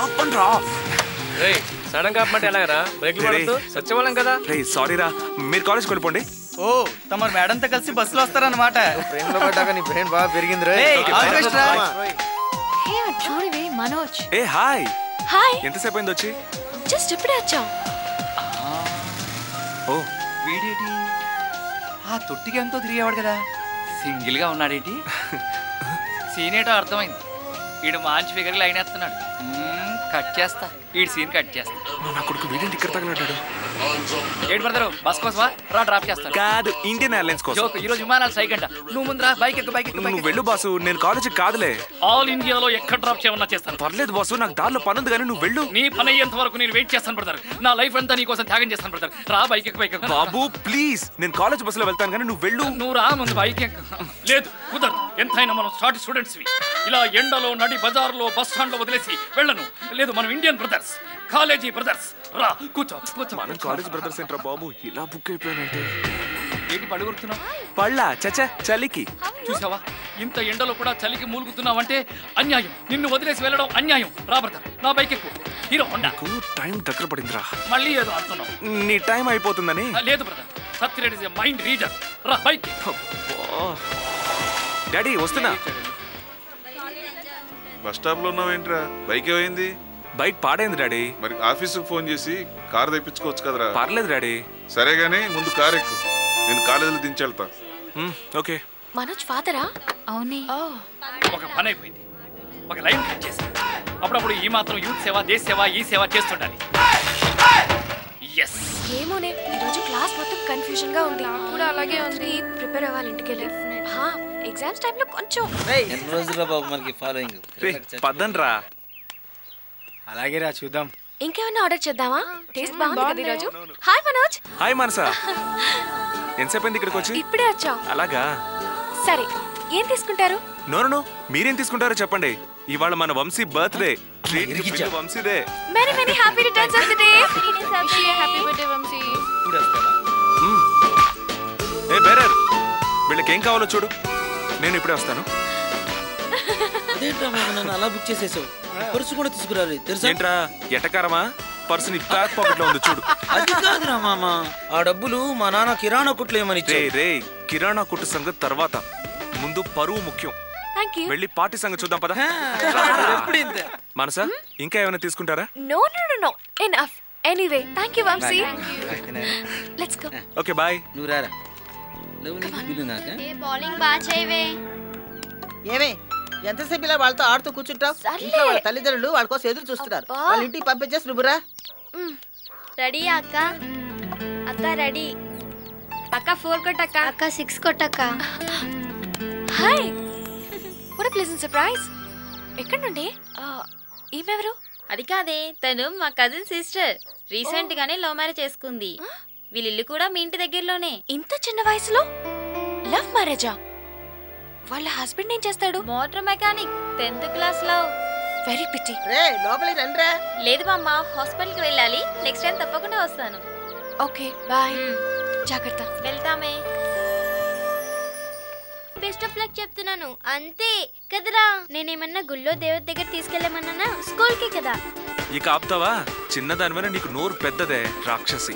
ఆపండ్రా. రేయ్ సడన్ గా ఆపమంటే ఎలాగరా? బ్రేక్లు పడద్దు, సత్యవాళ్ళం కదా. రేయ్ సారీ రా, మీరు కాలేజ్కి వెళ్ళిపోండి. ఓ తమరు మేడంతో కలిసి బస్సులో వస్తారన్నమాట. ట్రైన్లో పడ్డాక నీ బ్రెయిన్ బాగా పెరిగింది రే. చూడవే మనోజ్. ఏ హాయ్. హాయ్. ఎంతసేపు అయింది వచ్చి? జస్ట్ ఇప్పుడే వచ్చాం. ఓ వీడేటి ఆ తొట్టికి ఎంతో తిరిగేవాడు కదా, సింగిల్ గా ఉన్నాడేంటి? సీన్ ఏటో అర్థమైంది. వీడు మంచి ఫిగర్ లైన్ వేస్తున్నాడు. కట్ చేస్తా, వీడి సీన్ కట్ చేస్తా. నా కొడుకు వీడేంటి ఇక్కడ తగలడ్డాడు? ఏంటి బ్రదరు, బస్ కోసమా? రా డ్రాప్ చేస్తాను. కాదు, ఇండియన్ ఎయిర్లైన్స్ కోసం. ఈ రోజు విమానాలు సైక్ అంట. నువ్వు ముందు రా, బైక్ ఎక్కు. నువ్వు వెళ్ళు బాసు, నేను కాలేజీకి కాదులే. ఆల్ ఇండియాలో ఎక్కడ డ్రాప్ చేయమన్నా చేస్తాను. పర్లేదు బాసు, నాకు దారిలో పని ఉంది కానీ నువ్వు వెళ్ళు. నీ పని అయ్యేంత వరకు నేను వెయిట్ చేస్తాను బ్రదర్. నా లైఫ్ అంతా నీ కోసం త్యాగం చేస్తాను బ్రదర్. రా బైక్ ఎక్కు. బాబు ప్లీజ్, నేను కాలేజ్ బస్సులో వెళ్తాను కానీ నువ్వు వెళ్ళు. నువ్వు రా ముందు బైక్ ఎక్కు. లేదు కుదరదు, ఎంతైనా మనం స్టార్ట్ స్టూడెంట్స్. ఇలా ఎండలో నడి బజార్లో బస్ స్టాండ్ లో వదిలేసి వెళ్ళను. లేదు, మనం ఇండియన్ బ్రదర్స్, కాలేజీ బ్రదర్స్. రా కూర్చో. మనం కాలేజ్ బ్రదర్స్ ఏంట్రా బాబు, ఇలా బుక్ అయిపోయానంటే. ఏంటి పడుగురుతున్నావు? పళ్ళా చచ్చా చలికి. చూసావా, ఇంత ఎండలో కూడా చలికి మూలుగుతున్నావంటే అన్యాయం. నిన్ను వదిలేసి వెళ్ళడం అన్యాయం. రా బ్రదర్, నా బైక్ ఎక్కు. Hero Honda. టైం దగ్గర పడిందిరా. మళ్ళీ ఏదో అంటున్నావు. నీ టైం అయిపోతుందని. లేదు brother, Satya Reddy is a mind reader. రా బైక్. డాడీ వస్తున్నా. బస్ స్టాప్ లో ఉన్నావేంట్రా? బైక్ ఏమైంది? బైక్ పాడైంది డాడీ. మరి ఆఫీసుకు ఫోన్ చేసి కార్ తెప్పించుకోవచ్చు కదరా. పర్లేదు డాడీ. సరే గానీ ముందు కార్ ఎక్కు, నేను కాలేజీలో దించెళ్తా. ఓకే. మనోజ్ ఫాదరా? అవునే. ఒక పని అయిపోయింది, ఒక లైన్ కట్ చేసి. అప్పుడప్పుడు ఈ మాత్రం యూత్ సేవ, దేశ సేవ, ఈ సేవ చేస్తుండాలి. ఏమోనే, ఈరోజు క్లాస్ మొత్తం కన్ఫ్యూజన్ గా ఉంది. కూడా అలాగే ఉంది. ప్రిపేర్ అవ్వాలి ఇంటికి వెళ్ళి. ఎగ్జామ్స్ టైంలో కొంచెం. ఎన్ని రోజుల్లో బాబు మనకి ఫాలోయింగ్? పద్దండ్రా. అలాగే రా, చూద్దాం. ఇంకేమైనా ఆర్డర్ చేద్దామా? టేస్ట్ బాగుంది కదా ఈరోజు. హాయ్ మనోజ్. హాయ్ మనసా, ఎంతసేపు అయింది ఇక్కడికి వచ్చి? ఇప్పుడే వచ్చాం. అలాగా. సరే, ఏం తీసుకుంటారు? నో మీరేం తీసుకుంటారో చెప్పండి. ఇవాళ మన వంశీ బర్త్డే. వంశీదే. Many many happy returns of the day. Happy birthday Vamsi. ఏ బేరర్, వీళ్ళకి ఏం కావాలో చూడు, నేను ఇప్పుడే వస్తాను. అలా బుక్ చేసేసావు. పర్సు కూడా తీసుకురాలి తెలుసా? ఏంట్రా ఎటకారమా? పర్సు నీ బ్యాక్ పాకెట్ లో ఉంది చూడు. అది కాదురా మామ, ఆ డబ్బులు మా నాన్న కిరాణా కొట్లు ఏమని. రే కిరాణా కొట్టు సంగతి తర్వాత, ముందు పరువు ముఖ్యం. వెళ్ళి పార్టీ సంగతి చూద్దాం పద. మనసా, ఇంకా ఏమైనా తీసుకుంటారా? No enough. Anyway thank you Vamshi. Let's go. Okay bye. నువ్వు రారా. బిల్లు నాక. బౌలింగ్ బాగా చేయవే. ఏమే ఎంతసేపు ఇలా వాళ్ళతో ఆడుతూ కూర్చుంటావు? ఇంట్లో వాళ్ళ తల్లిదండ్రులు వాళ్ళ కోసం ఎదురు చూస్తున్నారు. వాళ్ళ ఇంటికి పంపించేసి నువ్వురా. రెడీ అక్క? అక్క రెడీ. అక్క 4 కొట్టక్క. అక్క 6 కొట్టక్క. Hi, what a pleasant surprise. ఎక్కడి నుండి? ఈమెవరు? అది కాదే, తను మా కజిన్ సిస్టర్. రీసెంట్ గానే లవ్ మ్యారేజ్ చేసుకుంది. వీళ్ళిల్లు కూడా మీ ఇంటి దగ్గరలోనే. ఇంత చిన్న వయసులో లవ్ మ్యారేజా? వాళ్ళ హస్బెండ్ ఏం చేస్తాడు? మోటార్ మెకానిక్, 10th క్లాస్ లో. Very pity. రే లోపలికి రండిరా. లేదు బామ్మ, హాస్పిటల్ కి వెళ్ళాలి. నెక్స్ట్ టైం తప్పకుండా వస్తాను. Okay bye. జాగ్రత్త. వెళ్తామే. బెస్ట్ ఆఫ్ లక్ చెప్తున్నాను అంతే కదరా. నేనేమన్నా గుళ్ళో దేవత దగ్గర తీసుకెళ్ళమన్నా? స్కూల్ కి కదా. ఇక ఆపుతావా? చిన్నదాని మీద నీకు నోరు పెద్దదే రాక్షసి.